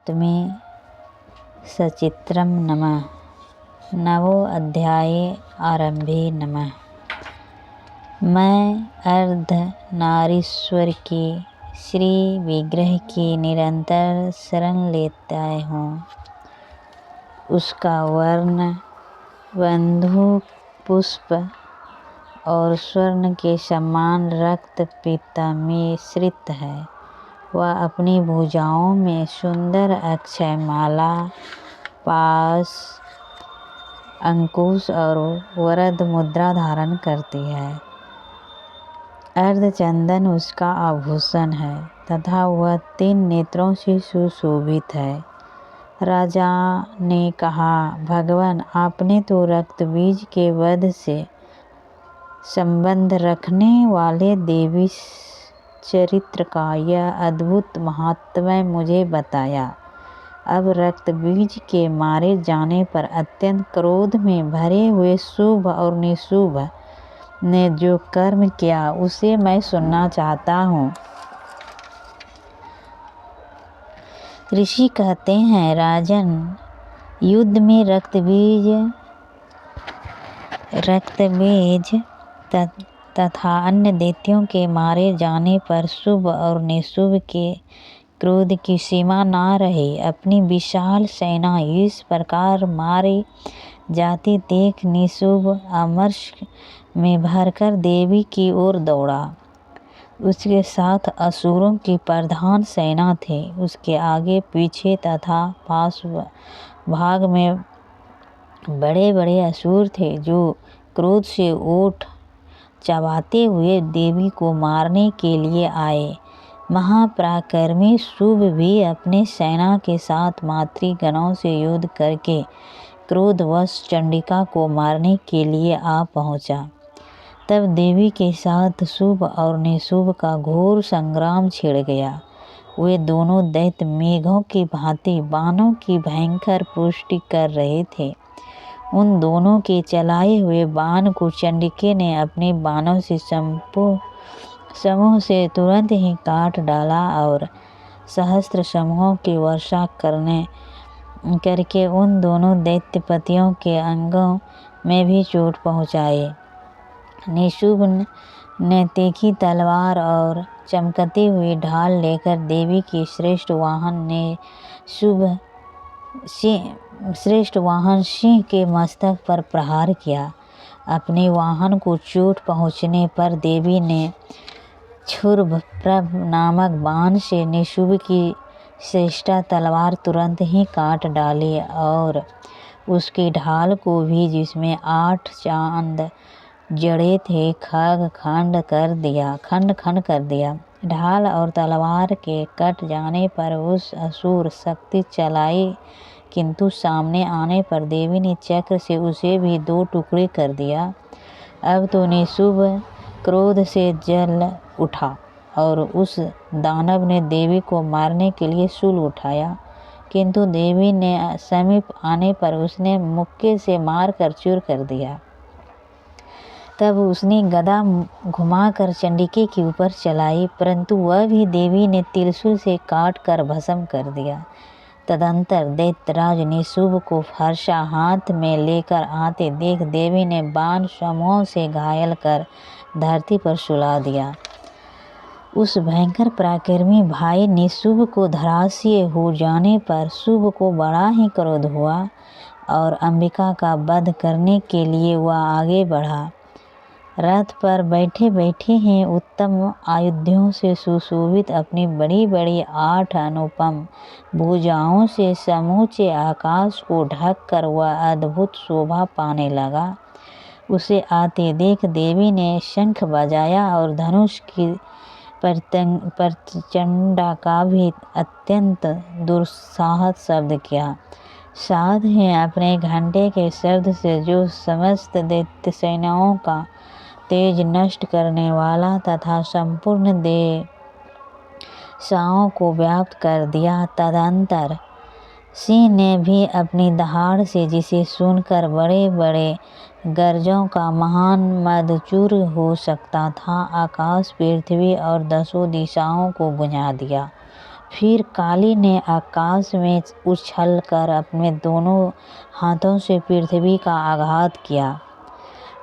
सप्तमी सचित्रं नमः। नवो अध्याये आरंभे नमः। मैं अर्धनारीश्वर के श्री विग्रह की निरंतर शरण लेता हूँ। उसका वर्ण बंधु पुष्प और स्वर्ण के समान रक्त पीताम्बरित है। वह अपनी भुजाओं में सुंदर अक्षय माला, पाश, अंकुश और वरद मुद्रा धारण करती है। अर्धचंदन उसका आभूषण है तथा वह 3 नेत्रों से सुशोभित है। राजा ने कहा, भगवान, आपने तो रक्त बीज के वध से संबंध रखने वाले देवी चरित्र का यह अद्भुत महात्म्य मुझे बताया। अब रक्त बीज के मारे जाने पर अत्यंत क्रोध में भरे हुए शुभ और निशुभ ने जो कर्म किया उसे मैं सुनना चाहता हूँ। ऋषि कहते हैं, राजन, युद्ध में रक्त बीज तथा अन्य दैत्यों के मारे जाने पर शुभ और निशुभ के क्रोध की सीमा ना रही। अपनी विशाल सेना इस प्रकार मारे जाती देख निशुभ अमर्ष में भरकर देवी की ओर दौड़ा। उसके साथ असुरों की प्रधान सेना थी। उसके आगे पीछे तथा पास भाग में बड़े बड़े असुर थे जो क्रोध से ओठ चबाते हुए देवी को मारने के लिए आए। महापराक्रमी शुभ भी अपने सेना के साथ मातृगणों से युद्ध करके क्रोधवश चंडिका को मारने के लिए आ पहुंचा। तब देवी के साथ शुभ और निशुभ का घोर संग्राम छिड़ गया। वे दोनों दैत्य मेघों की भांति बाणों की भयंकर पुष्टि कर रहे थे। उन दोनों के चलाए हुए बाण को चंडिका ने अपने बाणों से समूह से तुरंत ही काट डाला और सहस्त्र समूहों की वर्षा करके उन दोनों दैत्यपतियों के अंगों में भी चोट पहुँचाई। निशुभ ने तीखी तलवार और चमकती हुई ढाल लेकर देवी की श्रेष्ठ वाहन सिंह के मस्तक पर प्रहार किया। अपने वाहन को चोट पहुँचने पर देवी ने क्षुरप्रभ नामक बाण से निशुभ की श्रेष्ठ तलवार तुरंत ही काट डाली और उसकी ढाल को भी, जिसमें 8 चांद जड़े थे, खंड खंड कर दिया। ढाल और तलवार के कट जाने पर उस असुर शक्ति चलाई, किंतु सामने आने पर देवी ने चक्र से उसे भी 2 टुकड़े कर दिया। अब तो निशुभ क्रोध से जल उठा और उस दानव ने देवी को मारने के लिए शूल उठाया, किंतु देवी ने समीप आने पर उसने मुक्के से मारकर चूर कर दिया। तब उसने गदा घुमाकर चंडिका के ऊपर चलाई, परंतु वह भी देवी ने त्रिशूल से काट कर भस्म कर दिया। तदंतर दैत्यराज निशुभ को फरसा हाथ में लेकर आते देख देवी ने बाण समूहों से घायल कर धरती पर सुला दिया। उस भयंकर पराक्रमी भाई निशुभ को धराशायी हो जाने पर शुभ को बड़ा ही क्रोध हुआ और अंबिका का वध करने के लिए वह आगे बढ़ा। रथ पर बैठे बैठे ही उत्तम आयुधों से सुशोभित अपनी बड़ी बड़ी 8 अनुपम भुजाओं से समूचे आकाश को ढक कर वह अद्भुत शोभा पाने लगा। उसे आते देख देवी ने शंख बजाया और धनुष की प्रचंडा का भी अत्यंत दुस्साहस शब्द किया। साथ ही अपने घंटे के शब्द से जो समस्त दैत्य सेनाओं का तेज नष्ट करने वाला तथा संपूर्ण दिशाओं को व्याप्त कर दिया। तदंतर सिंह ने भी अपनी दहाड़ से, जिसे सुनकर बड़े बड़े गर्जों का महान मदचूर हो सकता था, आकाश, पृथ्वी और 10 दिशाओं को बुझा दिया। फिर काली ने आकाश में उछलकर अपने दोनों हाथों से पृथ्वी का आघात किया।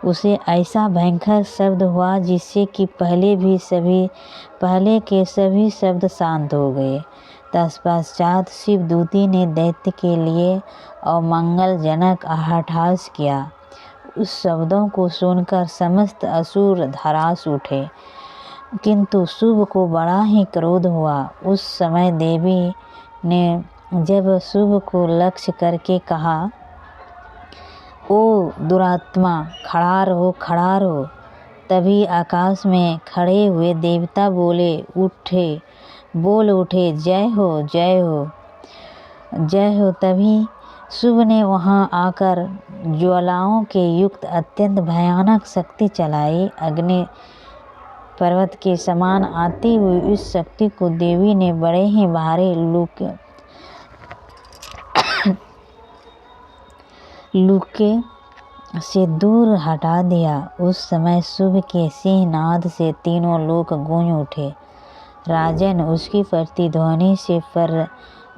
उसे ऐसा भयंकर शब्द हुआ जिससे कि पहले के सभी शब्द शांत हो गए। तत्पश्चात शिवदूती ने दैत्य के लिए अमंगलजनक अट्टहास किया। उस शब्दों को सुनकर समस्त असुर धरास उठे, किंतु शुभ को बड़ा ही क्रोध हुआ। उस समय देवी ने जब शुभ को लक्ष्य करके कहा, ओ दुरात्मा, खड़ा रहो, खड़ा रहो, तभी आकाश में खड़े हुए देवता बोल उठे, जय हो, जय हो, जय हो। तभी शुभ ने वहां आकर ज्वालाओं के युक्त अत्यंत भयानक शक्ति चलाई। अग्नि पर्वत के समान आती हुई इस शक्ति को देवी ने बड़े ही भारी लुके से दूर हटा दिया। उस समय शुभ के सिंहनाद से तीनों लोक गूंज उठे। राजन, उसकी प्रतिध्वनि से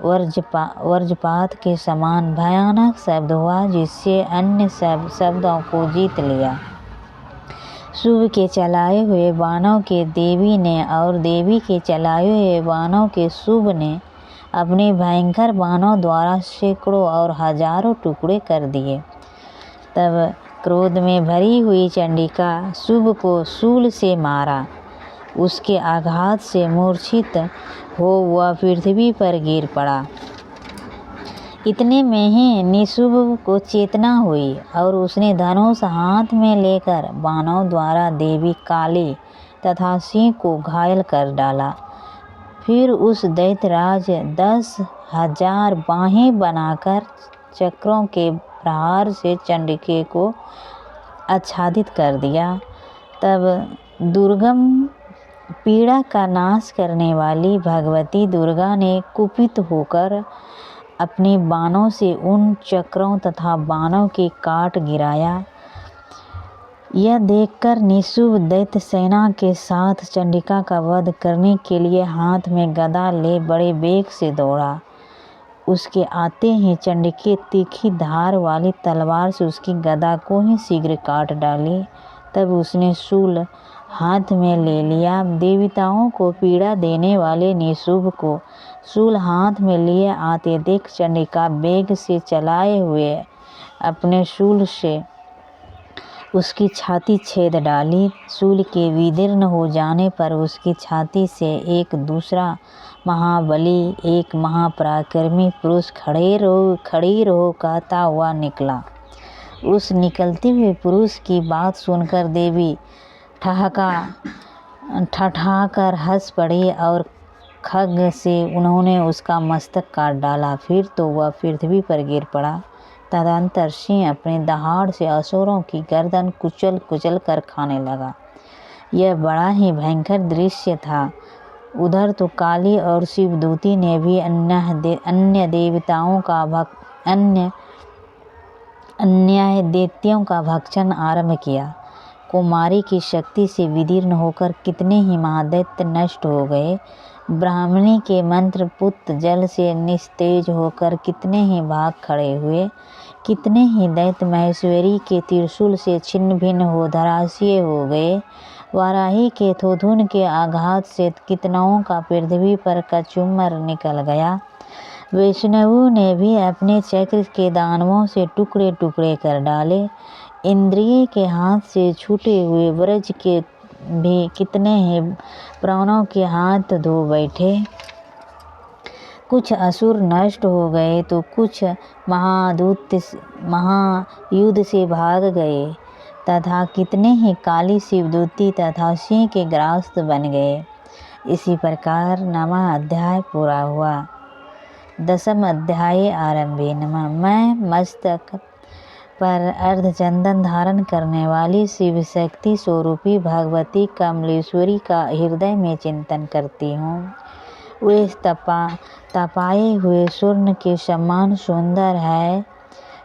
वज्रपात के समान भयानक शब्द हुआ, जिससे अन्य सब शब्दों को जीत लिया। शुभ के चलाए हुए बाणों के देवी ने और देवी के चलाए हुए बाणों के शुभ ने अपने भयंकर बाणों द्वारा सैकड़ों और हजारों टुकड़े कर दिए। तब क्रोध में भरी हुई चंडिका शुभ को शूल से मारा। उसके आघात से मूर्छित हो वह पृथ्वी पर गिर पड़ा। इतने में ही निशुभ को चेतना हुई और उसने धनुष हाथ में लेकर बाणों द्वारा देवी काली तथा सिंह को घायल कर डाला। फिर उस दैत्यराज 10,000 बाहें बनाकर चक्रों के प्रहार से चंडिके को आच्छादित कर दिया। तब दुर्गम पीड़ा का नाश करने वाली भगवती दुर्गा ने कुपित होकर अपने बाणों से उन चक्रों तथा बाणों के काट गिराया। यह देखकर निशुभ दैत्य सेना के साथ चंडिका का वध करने के लिए हाथ में गदा ले बड़े वेग से दौड़ा। उसके आते ही चंडिके तीखी धार वाली तलवार से उसकी गदा को ही शीघ्र काट डाली। तब उसने शूल हाथ में ले लिया। देवताओं को पीड़ा देने वाले निशुभ को शूल हाथ में लिए आते देख चंडिका वेग से चलाए हुए अपने शूल से उसकी छाती छेद डाली। शूल के विदीर्ण हो जाने पर उसकी छाती से एक दूसरा महाबली, एक महापराक्रमी पुरुष खड़ी रहो कहता हुआ निकला। उस निकलते हुए पुरुष की बात सुनकर देवी ठठाकर हंस पड़ी और खड्ग से उन्होंने उसका मस्तक काट डाला। फिर तो वह पृथ्वी पर गिर पड़ा। तदंतर सिंह अपने दहाड़ से असुरों की गर्दन कुचल कर खाने लगा। यह बड़ा ही भयंकर दृश्य था। उधर तो काली और शिवदूती ने भी अन्य दैत्यों का भक्षण आरंभ किया। कुमारी की शक्ति से विदीर्ण होकर कितने ही महादैत्य नष्ट हो गए। ब्राह्मणी के मंत्र पुत्र जल से निस्तेज होकर कितने ही भाग खड़े हुए। कितने ही दैत्य महेश्वरी के त्रिशूल से छिन्न भिन्न हो धराशायी हो गए। वाराही के थोथुन के आघात से कितनों का पृथ्वी पर कचूमर निकल गया। वैष्णवों ने भी अपने चक्र के दानवों से टुकड़े टुकड़े कर डाले। इंद्रिय के हाथ से छूटे हुए व्रज के भी कितने ही प्राणों के हाथ धो बैठे। कुछ असुर नष्ट हो गए तो कुछ महायुद्ध से भाग गए तथा कितने ही काली शिवदूती तथा सिंह के ग्रास्त बन गए। इसी प्रकार 9वां अध्याय पूरा हुआ। 10वां अध्याय आरंभे नमः। मैं मस्तक पर अर्धचंदन धारण करने वाली शिव शक्ति स्वरूपी भगवती कमलेश्वरी का हृदय में चिंतन करती हूँ। वे तपाए हुए स्वर्ण के समान सुंदर है।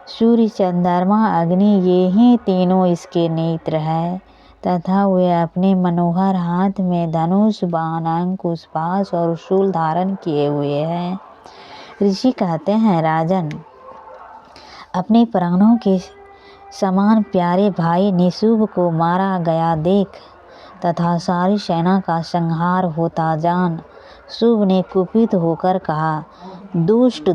सूर्य, चंद्रमा, अग्नि ये ही तीनों इसके नेत्र है। तथा वे अपने मनोहर हाथ में धनुष, बाण, अंकुश, पाश और शूल धारण किए हुए हैं। ऋषि कहते हैं, राजन, अपने प्राणों के समान प्यारे भाई निशुभ को मारा गया देख तथा सारी सेना का संहार होता जान शुभ ने कुपित होकर कहा, दुष्ट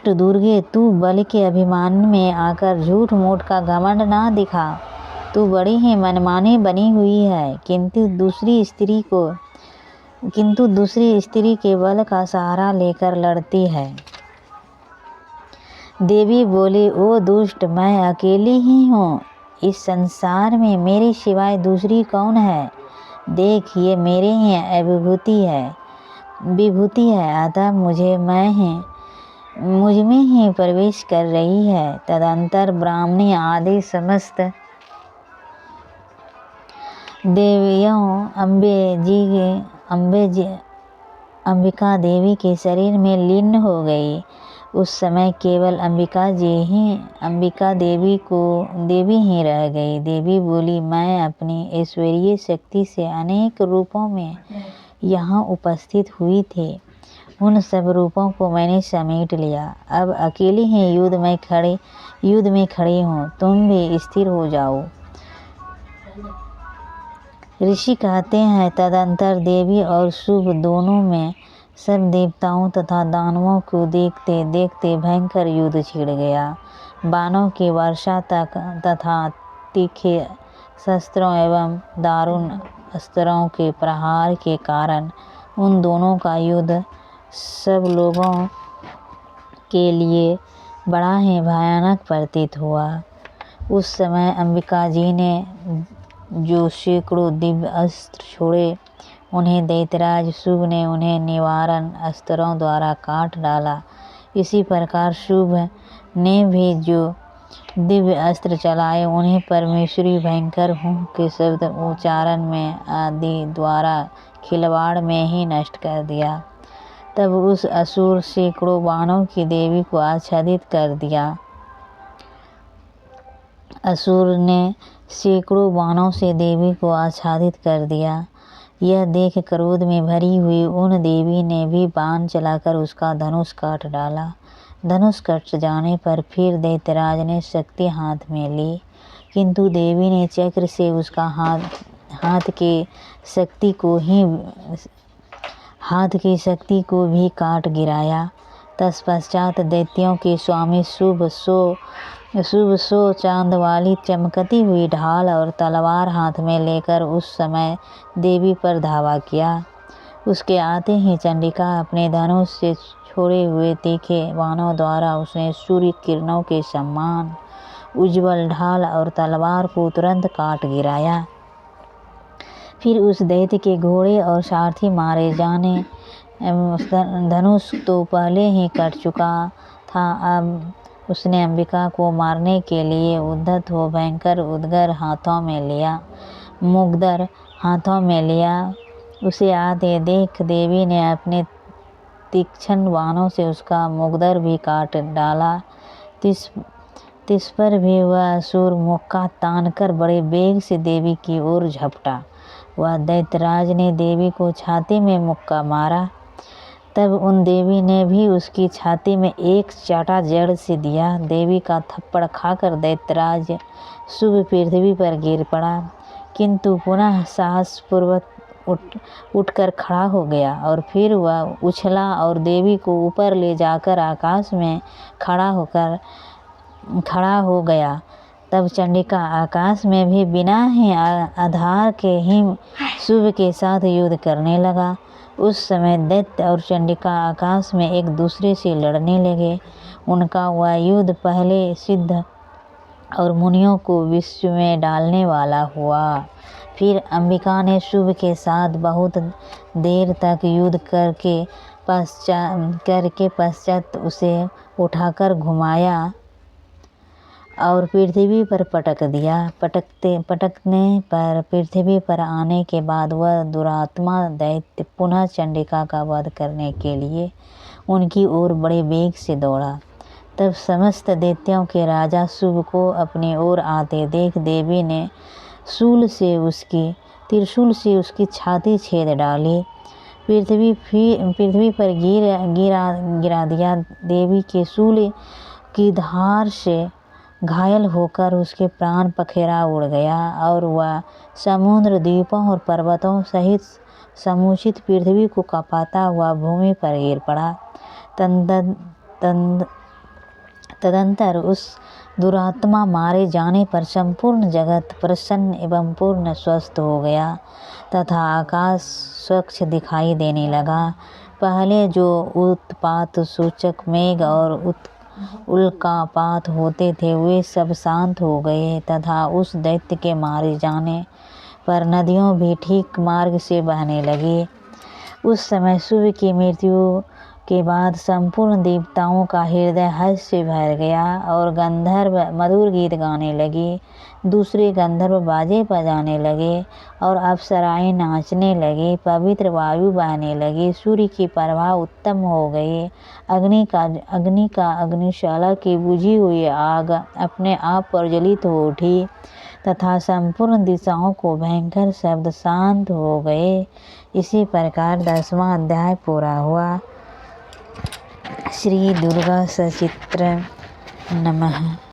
दुर्गे, तू बल के अभिमान में आकर झूठ मूठ का घमंड ना दिखा। तू बड़ी ही मनमानी बनी हुई है, किंतु दूसरी स्त्री के बल का सहारा लेकर लड़ती है। देवी बोली, ओ दुष्ट, मैं अकेली ही हूँ। इस संसार में मेरे सिवाय दूसरी कौन है? देख, ये मेरे ही विभूति है, अतः मुझ में ही प्रवेश कर रही है। तदंतर ब्राह्मणी आदि समस्त देवियों अंबिका देवी के शरीर में लीन हो गई। उस समय केवल अंबिका देवी ही रह गई। देवी बोली, मैं अपनी ऐश्वर्य शक्ति से अनेक रूपों में यहाँ उपस्थित हुई थी। उन सब रूपों को मैंने समेट लिया। अब अकेली ही युद्ध में खड़ी हूँ। तुम भी स्थिर हो जाओ। ऋषि कहते हैं, तदंतर देवी और शुभ दोनों में सब देवताओं तथा दानवों को देखते देखते भयंकर युद्ध छिड़ गया। बाणों की वर्षा तथा तीखे शस्त्रों एवं दारुण अस्त्रों के प्रहार के कारण उन दोनों का युद्ध सब लोगों के लिए बड़ा ही भयानक प्रतीत हुआ। उस समय अंबिका जी ने जो सैकड़ों दिव्य अस्त्र छोड़े, उन्हें दैत्यराज शुभ ने उन्हें निवारण अस्त्रों द्वारा काट डाला। इसी प्रकार शुभ ने भी जो दिव्य अस्त्र चलाए, उन्हें परमेश्वरी भयंकर हूँ के शब्द उच्चारण में आदि द्वारा खिलवाड़ में ही नष्ट कर दिया। तब उस असुर सैकड़ों बाणों की देवी को आच्छादित कर दिया। असुर ने सैकड़ों बाणों से देवी को आच्छादित कर दिया। यह देख क्रोध में भरी हुई उन देवी ने भी बाण चलाकर उसका धनुष काट डाला। धनुष कट जाने पर फिर दैत्यराज ने शक्ति हाथ में ली, किंतु देवी ने चक्र से उसका हाथ की शक्ति को भी काट गिराया। तत्पश्चात दैत्यों के स्वामी शुभ सो चांद वाली चमकती हुई ढाल और तलवार हाथ में लेकर उस समय देवी पर धावा किया। उसके आते ही चंडिका अपने धनुष से छोड़े हुए तीखे बाणों द्वारा उसने सूर्य किरणों के समान उज्ज्वल ढाल और तलवार को तुरंत काट गिराया। फिर उस दैत्य के घोड़े और सारथी मारे जाने, धनुष तो पहले ही कट चुका था। अब उसने अंबिका को मारने के लिए उद्धत हो भयंकर उद्गर हाथों में लिया। उसे आते देख देवी ने अपने तीक्ष्ण बाणों से उसका मुग्दर भी काट डाला। तिस पर भी वह असुर मुक्का तानकर बड़े वेग से देवी की ओर झपटा। वह दैत्यराज ने देवी को छाती में मुक्का मारा। तब उन देवी ने भी उसकी छाती में एक चाटा जड़ से दिया। देवी का थप्पड़ खाकर दैत्यराज शुभ पृथ्वी पर गिर पड़ा, किंतु पुनः साहसपूर्वक उठकर खड़ा हो गया और फिर वह उछला और देवी को ऊपर ले जाकर आकाश में खड़ा हो गया। तब चंडिका आकाश में भी बिना ही आधार के ही शुभ के साथ युद्ध करने लगा। उस समय दैत्य और चंडिका आकाश में एक दूसरे से लड़ने लगे। उनका वह युद्ध पहले सिद्ध और मुनियों को विश्व में डालने वाला हुआ। फिर अंबिका ने शुभ के साथ बहुत देर तक युद्ध करके पश्चात उसे उठाकर घुमाया और पृथ्वी पर पटक दिया। पटकने पर पृथ्वी पर आने के बाद वह दुरात्मा दैत्य पुनः चंडिका का वध करने के लिए उनकी ओर बड़े वेग से दौड़ा। तब समस्त दैत्यों के राजा शुभ को अपनी ओर आते देख देवी ने त्रिशूल से उसकी छाती छेद डाली, पृथ्वी पर गिरा दिया। देवी के शूल की धार से घायल होकर उसके प्राण पखेरा उड़ गया और वह समुद्र, द्वीपों और पर्वतों सहित समुचित पृथ्वी को कांपता हुआ भूमि पर गिर पड़ा। तदंतर उस दुरात्मा मारे जाने पर संपूर्ण जगत प्रसन्न एवं पूर्ण स्वस्थ हो गया तथा आकाश स्वच्छ दिखाई देने लगा। पहले जो उत्पात सूचक मेघ और उल्कापात होते थे वे सब शांत हो गए तथा उस दैत्य के मारे जाने पर नदियों भी ठीक मार्ग से बहने लगी। उस समय सूर्य की मृत्यु के बाद संपूर्ण देवताओं का हृदय हर्ष से भर गया और गंधर्व मधुर गीत गाने लगे, दूसरे गंधर्व बाजे बजाने लगे और अप्सराएं नाचने लगे, पवित्र वायु बहने लगी, सूर्य की प्रभा उत्तम हो गई, अग्निशाला की बुझी हुई आग अपने आप प्रज्वलित हो उठी तथा संपूर्ण दिशाओं को भयंकर शब्द शांत हो गए। इसी प्रकार 10वां अध्याय पूरा हुआ। श्री दुर्गा सचित्र नमः।